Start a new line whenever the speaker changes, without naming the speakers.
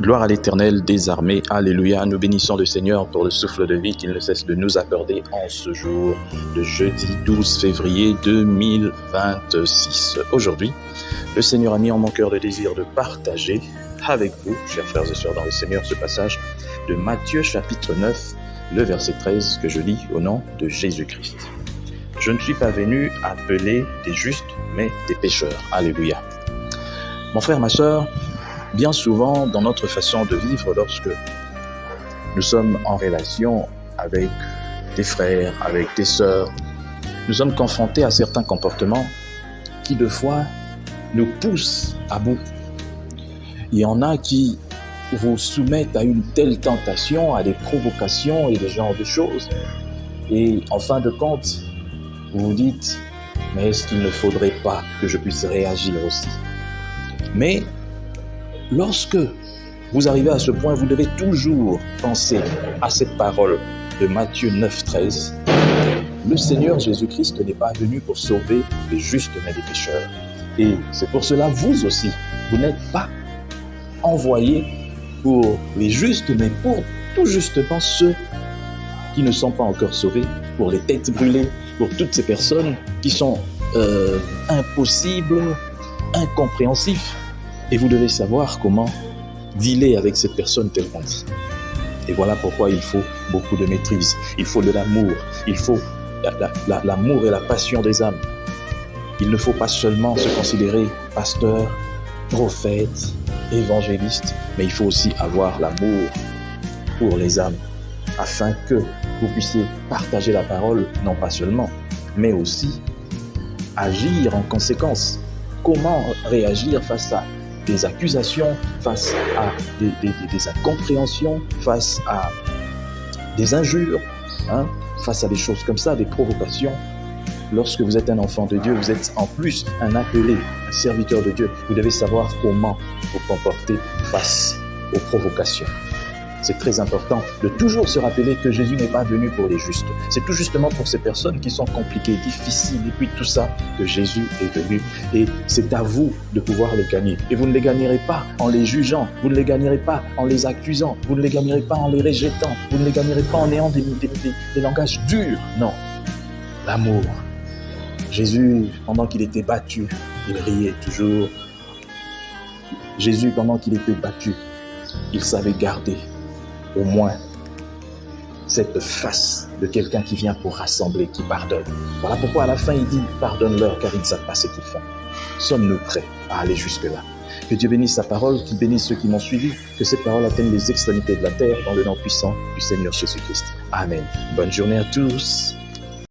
Gloire à l'Éternel des armées, alléluia. Nous bénissons le Seigneur pour le souffle de vie qu'il ne cesse de nous accorder en ce jour de jeudi 12 février 2026. Aujourd'hui, le Seigneur a mis en mon cœur le désir de partager avec vous, chers frères et sœurs dans le Seigneur, ce passage de Matthieu chapitre 9, le verset 13 que je lis au nom de Jésus-Christ. Je ne suis pas venu appeler des justes, mais des pécheurs. Alléluia. Mon frère, ma sœur, bien souvent dans notre façon de vivre, lorsque nous sommes en relation avec des frères, avec des sœurs, nous sommes confrontés à certains comportements qui, de fois, nous poussent à bout. Il y en a qui vous soumettent à une telle tentation, à des provocations et des genres de choses. Et en fin de compte, vous vous dites, mais est-ce qu'il ne faudrait pas que je puisse réagir aussi? Mais lorsque vous arrivez à ce point, vous devez toujours penser à cette parole de Matthieu 9, 13. Le Seigneur Jésus-Christ n'est pas venu pour sauver les justes, mais les pécheurs. Et c'est pour cela, vous aussi, vous n'êtes pas envoyés pour les justes, mais pour tout justement ceux qui ne sont pas encore sauvés, pour les têtes brûlées, pour toutes ces personnes qui sont impossibles, incompréhensifs. Et vous devez savoir comment dealer avec cette personne telle qu'on dit. Et voilà pourquoi il faut beaucoup de maîtrise. Il faut de l'amour. Il faut l'amour et la passion des âmes. Il ne faut pas seulement se considérer pasteur, prophète, évangéliste, mais il faut aussi avoir l'amour pour les âmes, afin que vous puissiez partager la parole, non pas seulement, mais aussi agir en conséquence. Comment réagir face à des accusations, face à des incompréhensions, face à des injures, face à des choses comme ça, des provocations. Lorsque vous êtes un enfant de Dieu, vous êtes en plus un appelé, un serviteur de Dieu. Vous devez savoir comment vous comporter face aux provocations. C'est très important de toujours se rappeler que Jésus n'est pas venu pour les justes. C'est tout justement pour ces personnes qui sont compliquées, difficiles, et puis tout ça, que Jésus est venu. Et c'est à vous de pouvoir les gagner. Et vous ne les gagnerez pas en les jugeant, vous ne les gagnerez pas en les accusant, vous ne les gagnerez pas en les rejetant, vous ne les gagnerez pas en ayant des langages durs. Non, l'amour. Jésus, pendant qu'il était battu, il riait toujours. Jésus, pendant qu'il était battu, il savait garder au moins cette face de quelqu'un qui vient pour rassembler, qui pardonne. Voilà pourquoi à la fin il dit « Pardonne-leur car ils ne savent pas ce qu'ils font ». Sommes-nous prêts à aller jusque-là? Que Dieu bénisse sa parole, qu'il bénisse ceux qui m'ont suivi, que cette parole atteigne les extrémités de la terre dans le nom puissant du Seigneur Jésus-Christ. Amen. Bonne journée à tous.